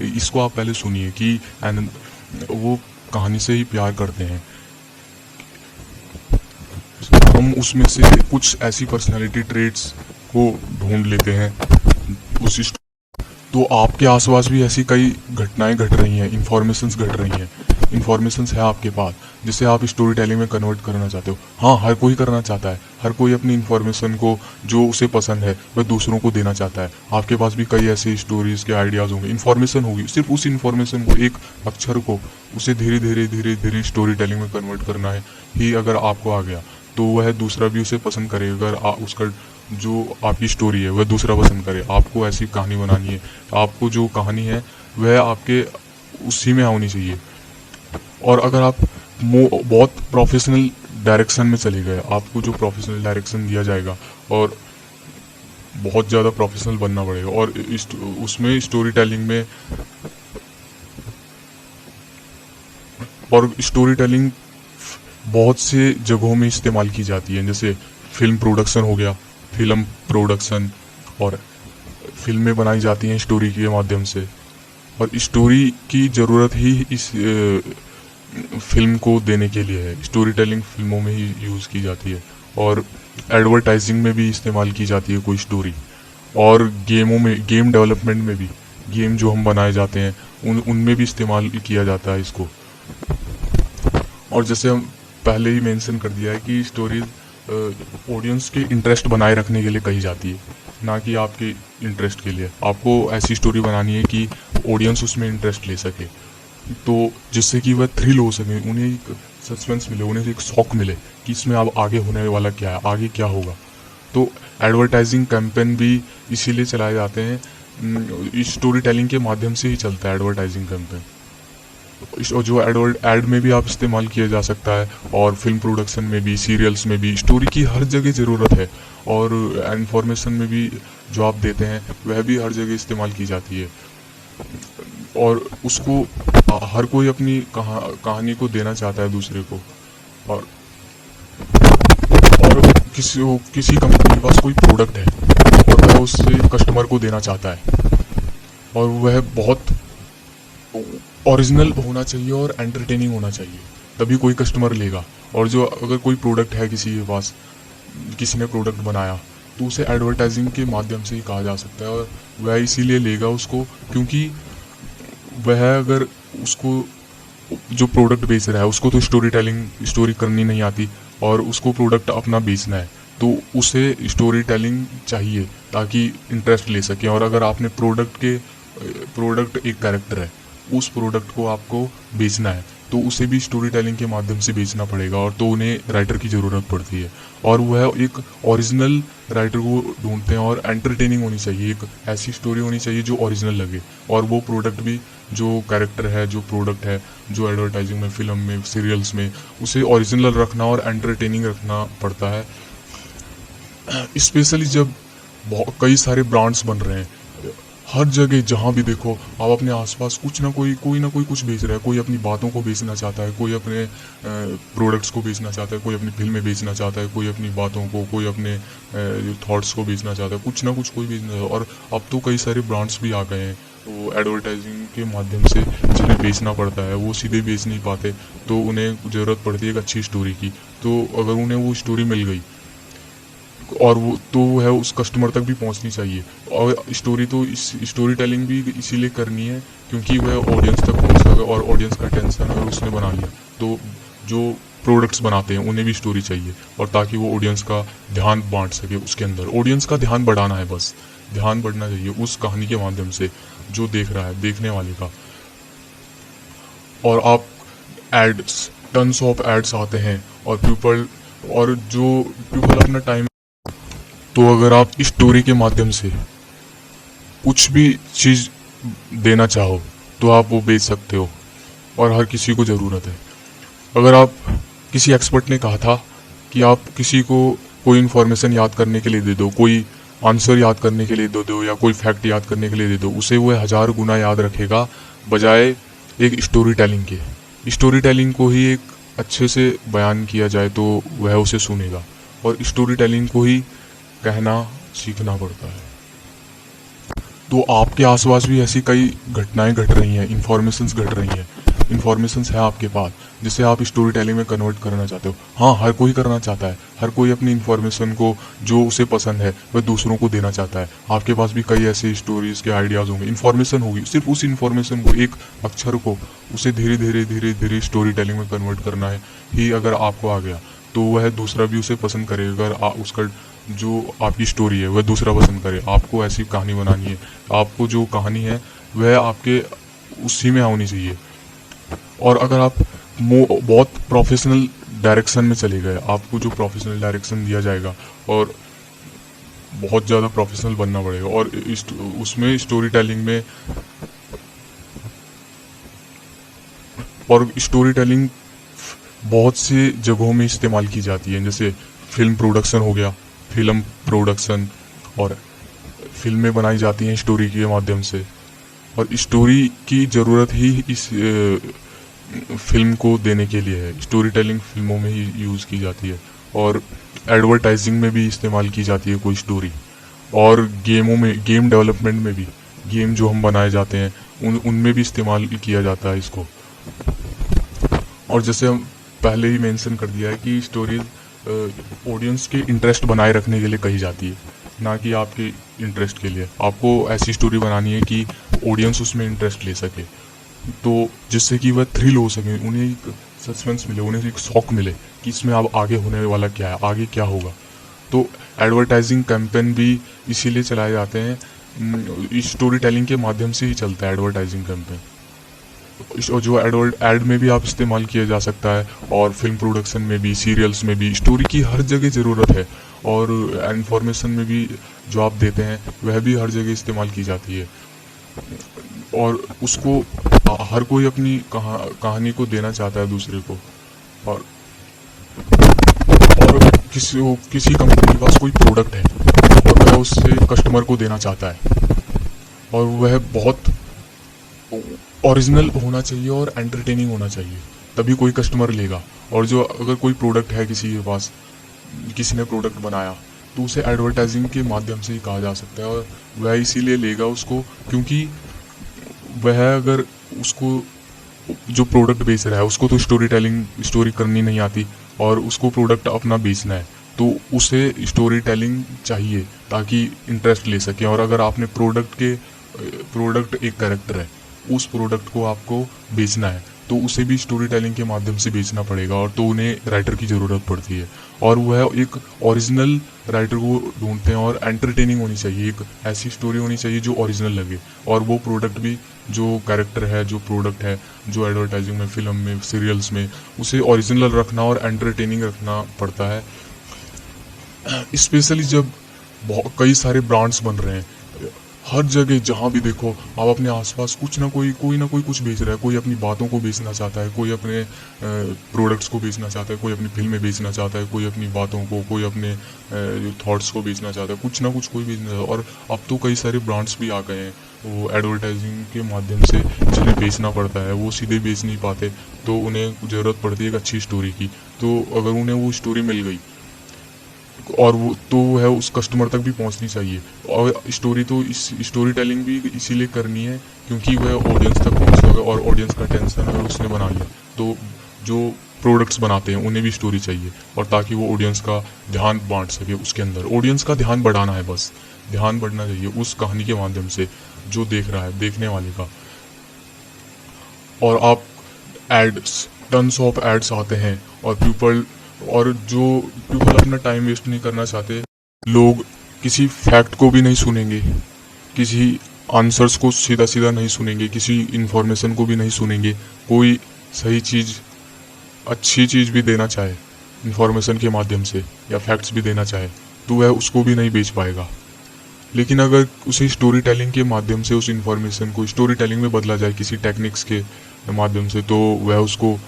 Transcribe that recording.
इसको आप पहले सुनिए कि वो कहानी से ही प्यार करते हैं। हम उसमें से कुछ ऐसी पर्सनालिटी ट्रेट्स को ढूंढ लेते हैं उस तो आपके आसपास भी ऐसी कई घटनाएं घट रही हैं, इन्फॉर्मेशंस घट रही हैं, इन्फॉर्मेशंस है आपके पास जिसे आप स्टोरी टेलिंग में कन्वर्ट करना चाहते हो। हाँ, हर कोई करना चाहता है, हर कोई अपनी इन्फॉर्मेशन को जो उसे पसंद है वह दूसरों को देना चाहता है। आपके पास भी कई ऐसे स्टोरीज के आइडियाज होंगे, इन्फॉर्मेशन होगी, सिर्फ उस इन्फॉर्मेशन को, एक अक्षर को, उसे धीरे धीरे धीरे धीरे स्टोरी टेलिंग में कन्वर्ट करना है ही अगर आपको आ गया तो वह दूसरा भी उसे पसंद करेगा। अगर उसका जो आपकी स्टोरी है वह दूसरा पसंद करे, आपको ऐसी कहानी बनानी है, आपको जो कहानी है वह आपके उसी में होनी चाहिए। और अगर आप बहुत प्रोफेशनल डायरेक्शन में चले गए, आपको जो प्रोफेशनल डायरेक्शन दिया जाएगा और बहुत ज़्यादा प्रोफेशनल बनना पड़ेगा, और उसमें स्टोरी टेलिंग में और स्टोरी टेलिंग बहुत से जगहों में इस्तेमाल की जाती है, जैसे फिल्म प्रोडक्शन हो गया, फिल्म प्रोडक्शन और फिल्में बनाई जाती हैं स्टोरी के माध्यम से, और स्टोरी की ज़रूरत ही इस फिल्म को देने के लिए है। स्टोरी टेलिंग फिल्मों में ही यूज़ की जाती है, और एडवर्टाइजिंग में भी इस्तेमाल की जाती है कोई स्टोरी, और गेमों में, गेम डेवलपमेंट में भी, गेम जो हम बनाए जाते हैं उनमें भी इस्तेमाल किया जाता है इसको। और जैसे हम पहले ही मेंशन कर दिया है कि स्टोरीज ऑडियंस के इंटरेस्ट बनाए रखने के लिए कही जाती है, ना कि आपके इंटरेस्ट के लिए। आपको ऐसी स्टोरी बनानी है कि ऑडियंस उसमें इंटरेस्ट ले सके, तो जिससे कि वह थ्रिल हो सके, उन्हें एक सस्पेंस मिले, उन्हें एक शौक मिले कि इसमें अब आगे होने वाला क्या है, आगे क्या होगा। तो एडवर्टाइजिंग कैंपेन भी इसीलिए चलाए जाते हैं, स्टोरी टेलिंग के माध्यम से ही चलता है एडवर्टाइजिंग कैंपेन। जो एड में भी आप इस्तेमाल किया जा सकता है, और फिल्म प्रोडक्शन में भी, सीरियल्स में भी, स्टोरी की हर जगह ज़रूरत है, और इन्फॉर्मेशन में भी जो आप देते हैं वह भी हर जगह इस्तेमाल की जाती है, और उसको हर कोई अपनी कहानी को देना चाहता है दूसरे को। और किसी कंपनी के पास कोई प्रोडक्ट है और वह उससे कस्टमर को देना चाहता है, और वह बहुत ओरिजिनल होना चाहिए और एंटरटेनिंग होना चाहिए, तभी कोई कस्टमर लेगा। और जो अगर कोई प्रोडक्ट है किसी के पास, किसी ने प्रोडक्ट बनाया, तो उसे एडवर्टाइजिंग के माध्यम से ही कहा जा सकता है, और वह इसीलिए लेगा उसको क्योंकि वह अगर उसको जो प्रोडक्ट बेच रहा है उसको तो स्टोरी करनी नहीं आती, और उसको प्रोडक्ट अपना बेचना है, तो उसे स्टोरी टेलिंग चाहिए ताकि इंटरेस्ट ले सके। और अगर आपने प्रोडक्ट एक कैरेक्टर है, उस प्रोडक्ट को आपको बेचना है, तो उसे भी स्टोरी टेलिंग के माध्यम से बेचना पड़ेगा, और तो उन्हें राइटर की ज़रूरत पड़ती है, और वह एक ओरिजिनल राइटर को ढूंढते हैं, और एंटरटेनिंग होनी चाहिए, एक ऐसी स्टोरी होनी चाहिए जो ओरिजिनल लगे, और वो प्रोडक्ट भी, जो कैरेक्टर है, जो प्रोडक्ट है, जो एडवर्टाइजिंग में, फिल्म में, सीरियल्स में, उसे ओरिजिनल रखना और एंटरटेनिंग रखना पड़ता है। स्पेशली जब कई सारे ब्रांड्स बन रहे हैं, हर जगह जहाँ भी देखो आप अपने आसपास कुछ ना कोई कुछ बेच रहा है। कोई अपनी बातों को बेचना चाहता है, कोई अपने प्रोडक्ट्स को बेचना चाहता है, कोई अपनी फिल्में बेचना चाहता है, कोई अपनी बातों को, कोई अपने थॉट्स को बेचना चाहता है, कुछ ना कुछ कोई बेचना चाहता है। और अब तो कई सारे ब्रांड्स भी आ गए हैं, वो एडवर्टाइजिंग के माध्यम से जिन्हें बेचना पड़ता है वो सीधे बेच नहीं पाते, तो उन्हें ज़रूरत पड़ती है एक अच्छी स्टोरी की। तो अगर उन्हें वो स्टोरी मिल गई, और वो तो है उस कस्टमर तक भी पहुंचनी चाहिए। और स्टोरी टेलिंग भी इसीलिए करनी है क्योंकि वह ऑडियंस तक पहुंच सके, और ऑडियंस का टेंशन अगर उसने बना लिया तो जो प्रोडक्ट्स बनाते हैं उन्हें भी स्टोरी चाहिए, और ताकि वो ऑडियंस का ध्यान बांट सके उसके अंदर। ऑडियंस का ध्यान बढ़ाना है, बस ध्यान बढ़ना चाहिए उस कहानी के माध्यम से जो देख रहा है, देखने वाले का। और आप एड्स, टन्स ऑफ एड्स आते हैं, और पीपल अपना टाइम, तो अगर आप स्टोरी के माध्यम से कुछ भी चीज़ देना चाहो तो आप वो बेच सकते हो, और हर किसी को ज़रूरत है। अगर आप, किसी एक्सपर्ट ने कहा था कि आप किसी को कोई इन्फॉर्मेशन याद करने के लिए दे दो, कोई आंसर याद करने के लिए दे दो, या कोई फैक्ट याद करने के लिए दे दो, उसे वो 1000 गुना याद रखेगा बजाय एक स्टोरी टेलिंग के। स्टोरी टेलिंग को ही एक अच्छे से बयान किया जाए तो वह उसे सुनेगा, और स्टोरी टेलिंग को ही कहना सीखना पड़ता है। तो आपके आसपास भी ऐसी कई घटनाएं घट रही हैं, इन्फॉर्मेशंस घट रही हैं, इन्फॉर्मेशंस है आपके पास जिसे आप स्टोरी टेलिंग में कन्वर्ट करना चाहते हो। हाँ, हर कोई करना चाहता है, हर कोई अपनी इन्फॉर्मेशन को जो उसे पसंद है वह दूसरों को देना चाहता है। आपके पास भी कई ऐसे स्टोरीज के आइडियाज़ होंगे, इन्फॉर्मेशन होगी, सिर्फ उस इन्फॉर्मेशन को, एक अक्षर को, उसे धीरे धीरे धीरे धीरे स्टोरी टेलिंग में कन्वर्ट करना है ही अगर आपको आ गया तो वह दूसरा भी उसे पसंद करेगा। अगर उसका जो आपकी स्टोरी है वह दूसरा पसंद करे, आपको ऐसी कहानी बनानी है, आपको जो कहानी है वह आपके उसी में होनी चाहिए। और अगर आप बहुत प्रोफेशनल डायरेक्शन में चले गए, आपको जो प्रोफेशनल डायरेक्शन दिया जाएगा और बहुत ज़्यादा प्रोफेशनल बनना पड़ेगा, और उसमें स्टोरी टेलिंग में, और स्टोरी टेलिंग बहुत से जगहों में इस्तेमाल की जाती है, जैसे फिल्म प्रोडक्शन हो गया, फिल्म प्रोडक्शन, और फिल्में बनाई जाती हैं स्टोरी के माध्यम से, और स्टोरी की ज़रूरत ही इस फिल्म को देने के लिए है। स्टोरी टेलिंग फिल्मों में ही यूज़ की जाती है, और एडवर्टाइजिंग में भी इस्तेमाल की जाती है कोई स्टोरी, और गेमों में, गेम डेवलपमेंट में भी, गेम जो हम बनाए जाते हैं उनमें भी इस्तेमाल किया जाता है इसको। और जैसे हम पहले ही मेंशन कर दिया है कि स्टोरीज ऑडियंस के इंटरेस्ट बनाए रखने के लिए कही जाती है, ना कि आपके इंटरेस्ट के लिए। आपको ऐसी स्टोरी बनानी है कि ऑडियंस उसमें इंटरेस्ट ले सके, तो जिससे कि वह थ्रिल हो सके, उन्हें एक सस्पेंस मिले, उन्हें एक शौक मिले कि इसमें अब आगे होने वाला क्या है, आगे क्या होगा। तो एडवर्टाइजिंग कैंपेन भी इसीलिए चलाए जाते हैं, स्टोरी टेलिंग के माध्यम से ही चलता है एडवर्टाइजिंग कैंपेन। जो एड में भी आप इस्तेमाल किया जा सकता है, और फिल्म प्रोडक्शन में भी, सीरियल्स में भी स्टोरी की हर जगह ज़रूरत है, और इन्फॉर्मेशन में भी जो आप देते हैं वह भी हर जगह इस्तेमाल की जाती है, और उसको हर कोई अपनी कहानी को देना चाहता है दूसरे को। और किसी कंपनी के पास कोई प्रोडक्ट है और वह उससे कस्टमर को देना चाहता है, और वह बहुत ओरिजिनल होना चाहिए और एंटरटेनिंग होना चाहिए, तभी कोई कस्टमर लेगा। और जो अगर कोई प्रोडक्ट है किसी के पास, किसी ने प्रोडक्ट बनाया, तो उसे एडवर्टाइजिंग के माध्यम से ही कहा जा सकता है, और वह इसीलिए लेगा उसको क्योंकि वह, अगर उसको जो प्रोडक्ट बेच रहा है उसको तो स्टोरी करनी नहीं आती, और उसको प्रोडक्ट अपना बेचना है, तो उसे स्टोरी टेलिंग चाहिए ताकि इंटरेस्ट ले सके। और अगर आपने प्रोडक्ट एक कैरेक्टर है, उस प्रोडक्ट को आपको बेचना है, तो उसे भी स्टोरी टेलिंग के माध्यम से बेचना पड़ेगा, और तो उन्हें राइटर की ज़रूरत पड़ती है, और वह एक ओरिजिनल राइटर को ढूंढते हैं, और एंटरटेनिंग होनी चाहिए, एक ऐसी स्टोरी होनी चाहिए जो ओरिजिनल लगे, और वो प्रोडक्ट भी, जो कैरेक्टर है, जो प्रोडक्ट है, जो एडवर्टाइजिंग में, फिल्म में, सीरियल्स में, उसे ओरिजिनल रखना और एंटरटेनिंग रखना पड़ता है। स्पेशली जब कई सारे ब्रांड्स बन रहे हैं, हर जगह जहाँ भी देखो आप अपने आसपास कुछ ना कोई कुछ बेच रहा है। कोई अपनी बातों को बेचना चाहता है, कोई अपने प्रोडक्ट्स को बेचना चाहता है, कोई अपनी फिल्में बेचना चाहता है, कोई अपनी बातों को, कोई अपने थॉट्स को बेचना चाहता है, कुछ ना कुछ कोई बेचना चाहता है। और अब तो कई सारे ब्रांड्स भी आ गए हैं, वो एडवर्टाइजिंग के माध्यम से जिन्हें बेचना पड़ता है, वो सीधे बेच नहीं पाते, तो उन्हें ज़रूरत पड़ती है एक अच्छी स्टोरी की। तो अगर उन्हें वो स्टोरी मिल गई, और वो तो है उस कस्टमर तक भी पहुंचनी चाहिए। और स्टोरी टेलिंग भी इसीलिए करनी है क्योंकि वह ऑडियंस तक पहुंचेगा, और ऑडियंस का टेंशन अगर उसने बना लिया, तो जो प्रोडक्ट्स बनाते हैं उन्हें भी स्टोरी चाहिए, और ताकि वो ऑडियंस का ध्यान बांट सके उसके अंदर। ऑडियंस का ध्यान बढ़ाना है, बस ध्यान बढ़ना चाहिए उस कहानी के माध्यम से जो देख रहा है, देखने वाले का। और आप एड्स, टन्स ऑफ एड्स आते हैं, और जो पीपल अपना टाइम वेस्ट नहीं करना चाहते, लोग किसी फैक्ट को भी नहीं सुनेंगे, किसी आंसर्स को सीधा सीधा नहीं सुनेंगे, किसी इन्फॉर्मेशन को भी नहीं सुनेंगे। कोई सही चीज़, अच्छी चीज़ भी देना चाहे इन्फॉर्मेशन के माध्यम से, या फैक्ट्स भी देना चाहे, तो वह उसको भी नहीं बेच पाएगा। लेकिन अगर उसे स्टोरी टेलिंग के माध्यम से उस इन्फॉर्मेशन को स्टोरी टेलिंग में बदला जाए किसी टेक्निक्स के माध्यम से, तो वह उसको